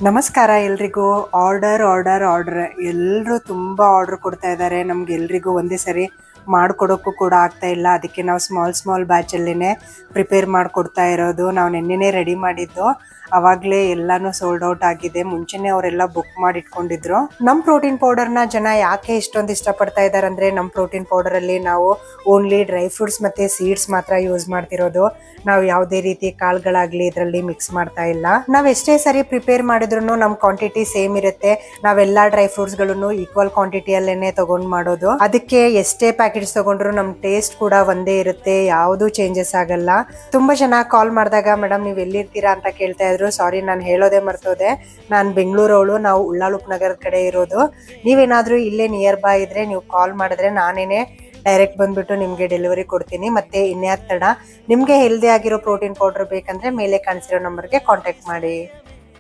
ನಮಸ್ಕಾರ ಎಲ್ರಿಗೂ. ಆರ್ಡರ್ ಎಲ್ಲರೂ ತುಂಬ ಆರ್ಡರ್ ಕೊಡ್ತಾ ಇದ್ದಾರೆ. ನಮ್ಗೆ ಎಲ್ರಿಗೂ ಒಂದೇ ಸರಿ ಮಾಡಿಕೊಡೋಕ್ಕೂ ಕೂಡ ಆಗ್ತಾ ಇಲ್ಲ. ಅದಕ್ಕೆ ನಾವು ಸ್ಮಾಲ್ ಬ್ಯಾಚಲ್ಲೇ ಪ್ರಿಪೇರ್ ಮಾಡಿಕೊಡ್ತಾ ಇರೋದು. ನಾವು ನೆನ್ನೆನೇ ರೆಡಿ ಮಾಡಿದ್ದು, ಅವಾಗಲೇ ಎಲ್ಲಾನು ಸೋಲ್ಡ್ ಔಟ್ ಆಗಿದೆ. ಮುಂಚೆನೇ ಅವರೆಲ್ಲ ಬುಕ್ ಮಾಡಿ ಇಟ್ಕೊಂಡಿದ್ರು. ನಮ್ಮ ಪ್ರೋಟೀನ್ ಪೌಡರ್ನ ಜನ ಯಾಕೆ ಇಷ್ಟೊಂದು ಇಷ್ಟಪಡ್ತಾ ಇದ್ದಾರೆ ಅಂದರೆ, ನಮ್ಮ ಪ್ರೋಟೀನ್ ಪೌಡರಲ್ಲಿ ನಾವು ಓನ್ಲಿ ಡ್ರೈ ಫ್ರೂಟ್ಸ್ ಮತ್ತು ಸೀಡ್ಸ್ ಮಾತ್ರ ಯೂಸ್ ಮಾಡ್ತಿರೋದು. ನಾವು ಯಾವುದೇ ರೀತಿ ಕಾಳುಗಳಾಗಲಿ ಇದರಲ್ಲಿ ಮಿಕ್ಸ್ ಮಾಡ್ತಾ ಇಲ್ಲ. ನಾವು ಎಷ್ಟೇ ಸರಿ ಪ್ರಿಪೇರ್ ಮಾಡಿದ್ರು ನಮ್ಮ ಕ್ವಾಂಟಿಟಿ ಸೇಮ್ ಇರುತ್ತೆ. ನಾವೆಲ್ಲ ಡ್ರೈ ಫ್ರೂಟ್ಸ್ಗಳನ್ನು ಈಕ್ವಲ್ ಕ್ವಾಂಟಿಟಿಯಲ್ಲೇನೆ ತಗೊಂಡು ಮಾಡೋದು. ಅದಕ್ಕೆ ಎಷ್ಟೇ ಪ್ಯಾಕೆಟ್ಸ್ ತಗೊಂಡ್ರು ನಮ್ಮ ಟೇಸ್ಟ್ ಕೂಡ ಒಂದೇ ಇರುತ್ತೆ, ಯಾವುದೂ ಚೇಂಜಸ್ ಆಗಲ್ಲ. ತುಂಬಾ ಜನ ಕಾಲ್ ಮಾಡಿದಾಗ ಮೇಡಮ್ ನೀವು ಎಲ್ಲಿರ್ತೀರಾ ಅಂತ ಕೇಳ್ತಾ ಇದ್ರು. ಸಾರಿ, ನಾನು ಹೇಳೋದೇ ಮರ್ತೋದೆ. ನಾನು ಬೆಂಗಳೂರವಳು, ನಾವು ಉಳ್ಳಾಳುಪ್ ನಗರದ ಕಡೆ ಇರೋದು. ನೀವೇನಾದರೂ ಇಲ್ಲೇ ನಿಯರ್ ಬೈ ಇದ್ರೆ ನೀವು ಕಾಲ್ ಮಾಡಿದ್ರೆ ನಾನೇನೆ ಡೈರೆಕ್ಟ್ ಬಂದ್ಬಿಟ್ಟು ನಿಮಗೆ ಡೆಲಿವರಿ ಕೊಡ್ತೀನಿ. ಮತ್ತೆ ಇನ್ಯಾಕ್ ತಡ, ನಿಮಗೆ ಹೆಲ್ದಿ ಆಗಿರೋ ಪ್ರೋಟೀನ್ ಪೌಡರ್ ಬೇಕಂದ್ರೆ ಮೇಲೆ ಕಾಣಿಸಿರೋ ನಂಬರ್ಗೆ ಕಾಂಟ್ಯಾಕ್ಟ್ ಮಾಡಿ.